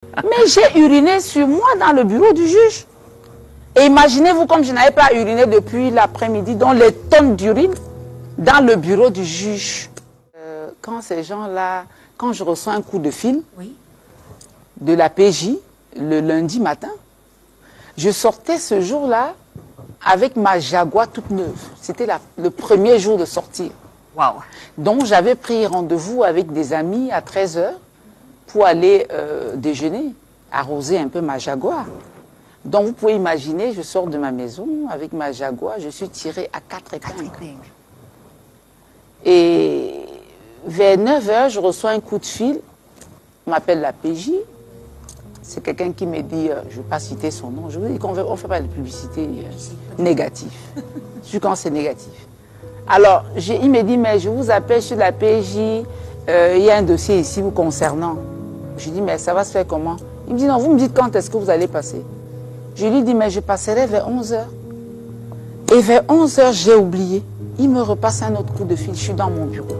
Mais j'ai uriné sur moi dans le bureau du juge. Et imaginez-vous comme je n'avais pas uriné depuis l'après-midi, donc les tonnes d'urine dans le bureau du juge. Quand ces gens-là, quand je reçois un coup de fil de la PJ le lundi matin, je sortais ce jour-là avec ma Jaguar toute neuve. C'était le premier jour de sortie. Wow. Donc j'avais pris rendez-vous avec des amis à 13 h pour aller déjeuner, arroser un peu ma Jaguar. Donc vous pouvez imaginer, je sors de ma maison avec ma Jaguar, je suis tirée à 4 épingles. Et vers 9 h, je reçois un coup de fil, on m'appelle la PJ. C'est quelqu'un qui me dit, je ne vais pas citer son nom, je vous dis qu'on ne fait pas de publicité négative, surtout quand c'est négatif. Alors, il me dit, mais je vous appelle sur la PJ, il y a un dossier ici vous concernant. Je dis, mais ça va se faire comment? Il me dit, non, vous me dites quand est-ce que vous allez passer? Je lui dis, mais je passerai vers 11 h. Et vers 11 h, j'ai oublié. Il me repasse un autre coup de fil, je suis dans mon bureau.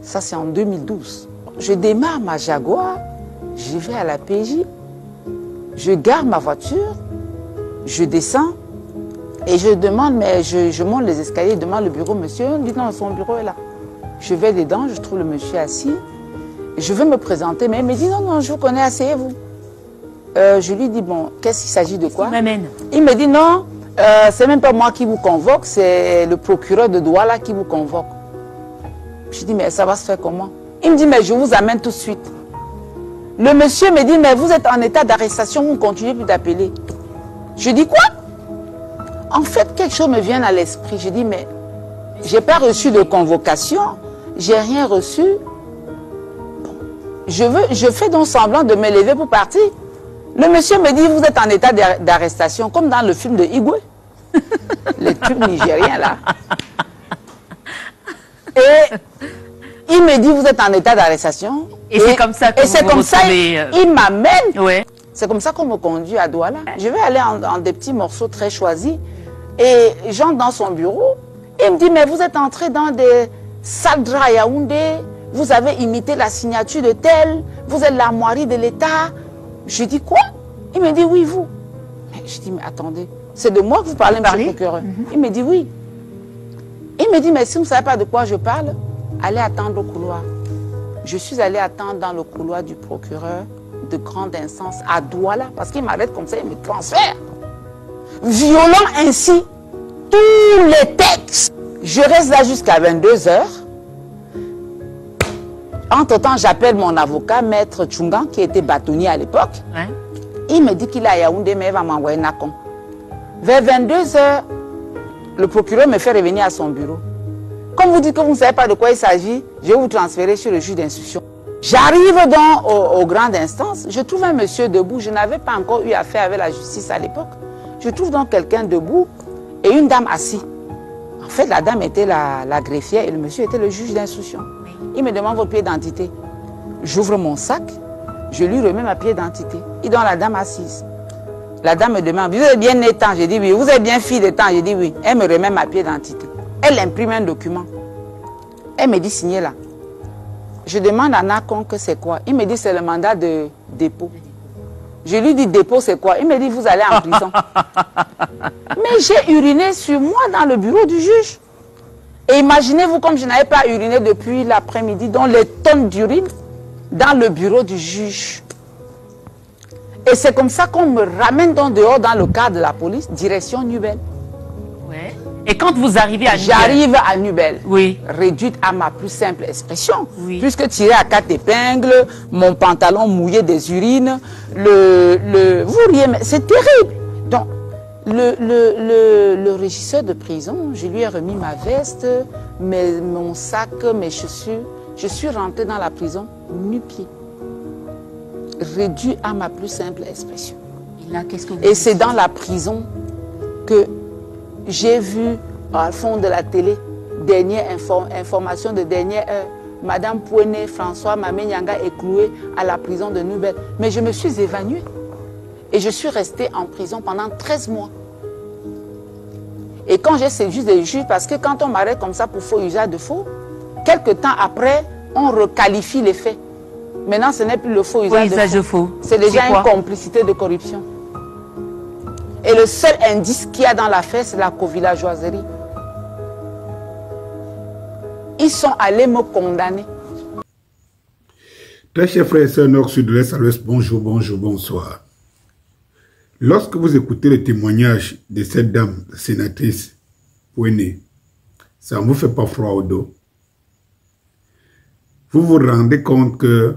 Ça, c'est en 2012. Je démarre ma Jaguar, je vais à la PJ, je gare ma voiture, je descends et je demande, mais je monte les escaliers, je demande le bureau, monsieur, il me dit non, son bureau est là. Je vais dedans, je trouve le monsieur assis, je veux me présenter, mais il me dit non, non, je vous connais, asseyez-vous. Je lui dis, bon, qu'est-ce qu'il s'agit de quoi? Il me dit non, c'est même pas moi qui vous convoque, c'est le procureur de Douala qui vous convoque. Je dis, mais ça va se faire comment? Il me dit, mais je vous amène tout de suite. Le monsieur me dit, mais vous êtes en état d'arrestation, vous ne continuez plus d'appeler. Je dis, quoi? En fait, quelque chose me vient à l'esprit. Je dis, mais je n'ai pas reçu de convocation, j'ai rien reçu. Bon, je fais donc semblant de me lever pour partir. Le monsieur me dit, vous êtes en état d'arrestation, comme dans le film de Igwe. Les tubes nigériens, là. Et il me dit, vous êtes en état d'arrestation. Et c'est comme ça que il m'amène. Ouais. C'est comme ça qu'on me conduit à Douala. Je vais aller en des petits morceaux très choisis. Et j'entre dans son bureau. Il me dit, mais vous êtes entré dans des salles de à Yaoundé. Vous avez imité la signature de tel. Vous êtes l'armoirie de l'État. Je dis, quoi? Il me dit, oui, vous. Mais je dis, mais attendez, c'est de moi que vous parlez, monsieur le procureur. Il me dit, oui. Il me dit, mais si vous ne savez pas de quoi je parle, allez attendre au couloir. Je suis allée attendre dans le couloir du procureur de grande instance à Douala, parce qu'il m'arrête comme ça, il me transfère. Violant ainsi tous les textes. Je reste là jusqu'à 22 h. Entre-temps, j'appelle mon avocat, maître Tchungan, qui était bâtonnier à l'époque. Ouais. Il me dit qu'il est à Yaoundé, mais il va m'envoyer Nakon. Vers 22 h, le procureur me fait revenir à son bureau. Comme vous dites que vous ne savez pas de quoi il s'agit, je vais vous transférer sur le juge d'instruction. J'arrive donc aux grandes instances, je trouve un monsieur debout, je n'avais pas encore eu affaire avec la justice à l'époque. Je trouve donc quelqu'un debout et une dame assise. En fait, la dame était la greffière et le monsieur était le juge d'instruction. Il me demande votre pied d'identité. J'ouvre mon sac, je lui remets ma pied d'identité. Il donne la dame assise. La dame me demande, vous êtes bien né temps? Je dis oui. Vous êtes bien fille de temps? Je dis oui. Elle me remet ma pied d'identité. Elle imprime un document. Elle me dit signer là. Je demande à Nakon que c'est quoi. Il me dit c'est le mandat de dépôt. Je lui dis dépôt c'est quoi? Il me dit vous allez en prison. Mais j'ai uriné sur moi dans le bureau du juge. Et imaginez-vous comme je n'avais pas uriné depuis l'après-midi, donc les tonnes d'urine dans le bureau du juge. Et c'est comme ça qu'on me ramène donc dehors dans le cadre de la police, direction Nubel. Ouais. Et quand vous arrivez à Nubel? J'arrive à Nubel, oui. Réduite à ma plus simple expression. Oui. Puisque tiré à 4 épingles, mon pantalon mouillé des urines, vous riez, mais c'est terrible. Donc, le régisseur de prison, je lui ai remis ma veste, mon sac, mes chaussures. Je suis rentrée dans la prison nu-pied. Réduit à ma plus simple expression. Et là, qu'est-ce que vous Et c'est dans la prison que j'ai vu, au fond de la télé, dernière information de dernière heure, Madame Pouené, François Mamenyanga est cloué à la prison de Nubel. Mais je me suis évanouie. Et je suis restée en prison pendant 13 mois. Et quand j'ai séduit des juges, parce que quand on m'arrête comme ça pour faux usage de faux, quelques temps après, on requalifie les faits. Maintenant, ce n'est plus le faux usage de faux. C'est déjà une complicité de corruption. Et le seul indice qu'il y a dans l'affaire, c'est la covillageoiserie. Ils sont allés me condamner. Très chers frères et sœurs nord, sud, de l'est à l'ouest, bonjour, bonjour, bonsoir. Lorsque vous écoutez le témoignage de cette dame sénatrice Pouéné, ça ne vous fait pas froid au dos. Vous vous rendez compte que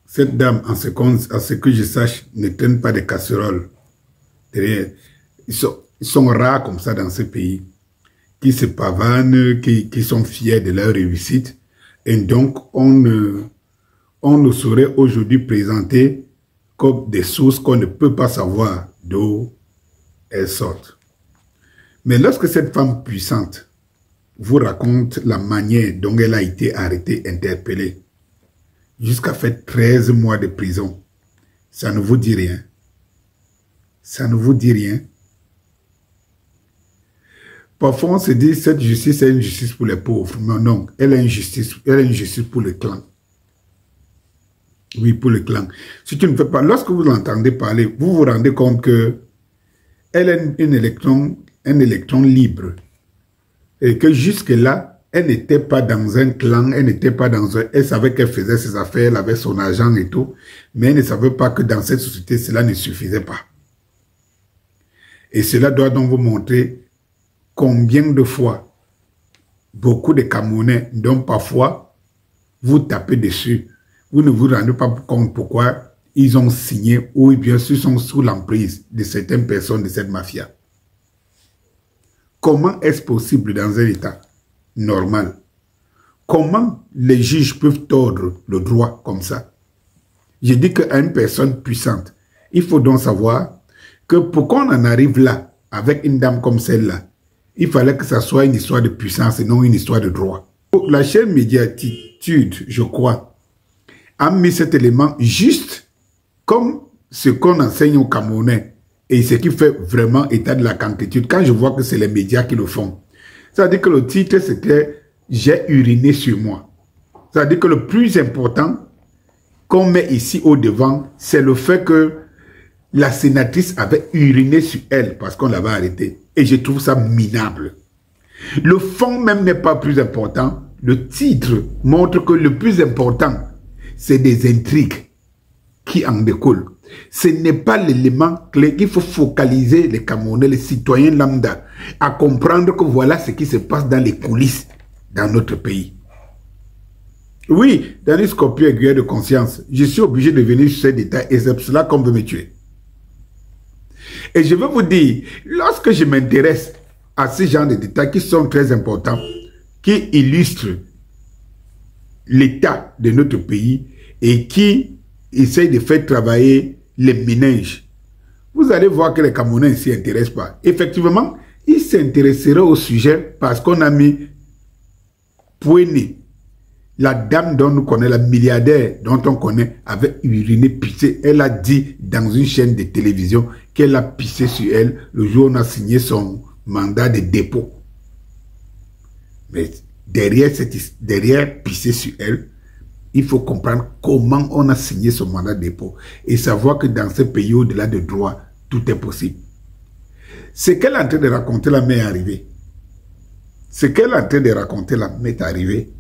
cette dame, en ce que je sache, ne traîne pas de casseroles derrière. Ils sont rares comme ça dans ce pays, qui se pavanent, qui sont fiers de leur réussite. Et donc, on ne saurait aujourd'hui présenter comme des sources qu'on ne peut pas savoir d'où elles sortent. Mais lorsque cette femme puissante vous raconte la manière dont elle a été arrêtée, interpellée, jusqu'à faire 13 mois de prison, ça ne vous dit rien. Ça ne vous dit rien. Parfois, on se dit cette justice est une justice pour les pauvres. Mais non, elle est une justice pour le clan. Oui, pour le clan. Si tu ne fais pas, lorsque vous l'entendez parler, vous vous rendez compte que elle est un électron libre. Et que jusque-là, elle n'était pas dans un clan, elle n'était pas dans un... Elle savait qu'elle faisait ses affaires, elle avait son argent et tout, mais elle ne savait pas que dans cette société, cela ne suffisait pas. Et cela doit donc vous montrer combien de fois beaucoup de Camerounais, dont parfois vous tapez dessus, vous ne vous rendez pas compte pourquoi ils ont signé ou bien sûr sont sous l'emprise de certaines personnes de cette mafia. Comment est-ce possible dans un état normal? Comment les juges peuvent tordre le droit comme ça? Je dis qu'à une personne puissante, il faut donc savoir que pour qu'on en arrive là, avec une dame comme celle-là, il fallait que ça soit une histoire de puissance et non une histoire de droit. La chaîne Médiatitude, je crois, a mis cet élément juste comme ce qu'on enseigne aux Camerounais et ce qui fait vraiment état de la quantité. Quand je vois que c'est les médias qui le font, ça veut dire que le titre c'était « J'ai uriné sur moi ». Ça veut dire que le plus important qu'on met ici au devant, c'est le fait que la sénatrice avait uriné sur elle parce qu'on l'avait arrêtée. Et je trouve ça minable. Le fond même n'est pas plus important. Le titre montre que le plus important, c'est des intrigues qui en découlent. Ce n'est pas l'élément clé. Il faut focaliser les Camerounais, les citoyens lambda, à comprendre que voilà ce qui se passe dans les coulisses dans notre pays. Oui, dans les scorpions aiguilles de conscience, je suis obligé de venir sur ces détails et c'est pour cela qu'on veut me tuer. Et je veux vous dire, lorsque je m'intéresse à ce genre de détails qui sont très importants, qui illustrent l'état de notre pays et qui essayent de faire travailler les méninges, vous allez voir que les Camerounais ne s'y intéressent pas. Effectivement, ils s'intéresseraient au sujet parce qu'on a mis Pouéné, la dame dont nous connaissons, la milliardaire dont on connaît, avait uriné, pissé. Elle a dit dans une chaîne de télévision qu'elle a pissé sur elle le jour où on a signé son mandat de dépôt. Mais derrière pisser sur elle, il faut comprendre comment on a signé son mandat de dépôt et savoir que dans ce pays, au-delà de droit, tout est possible. Ce qu'elle est en train de raconter là m'est arrivé. Ce qu'elle est en train de raconter là m'est arrivé.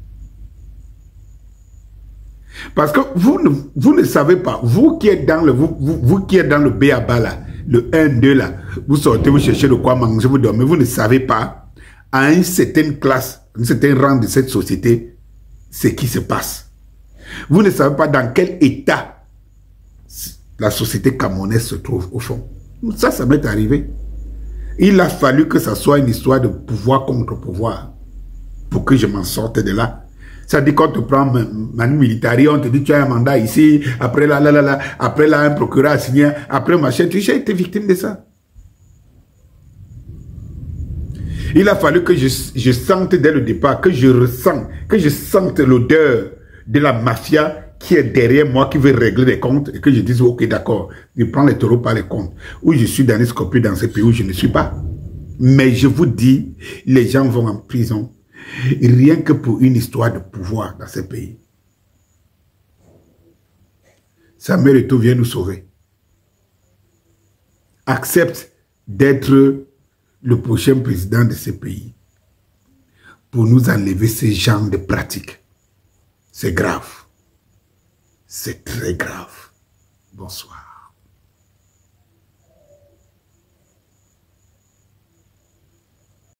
Parce que vous ne savez pas, vous qui êtes dans le B.A.B.A. là, le 1-2 là, vous sortez, vous cherchez de quoi manger, vous dormez, vous ne savez pas, à une certaine classe, un certain rang de cette société, ce qui se passe. Vous ne savez pas dans quel état la société camerounaise se trouve au fond. Ça m'est arrivé. Il a fallu que ça soit une histoire de pouvoir contre pouvoir pour que je m'en sorte de là. Ça dit qu'on te prend manu militari, on te dit tu as un mandat ici, après là, après là, un procureur a signé, après machin, j'ai été victime de ça. Il a fallu que je sente dès le départ, que je sente l'odeur de la mafia qui est derrière moi, qui veut régler les comptes, et que je dise ok d'accord, je prends les taureaux par les comptes, où je suis dans les scorpions dans ce pays où je ne suis pas. Mais je vous dis, les gens vont en prison. Rien que pour une histoire de pouvoir dans ce pays. Samuel Eto'o vient nous sauver. Accepte d'être le prochain président de ce pays pour nous enlever ces genres de pratiques. C'est grave. C'est très grave. Bonsoir.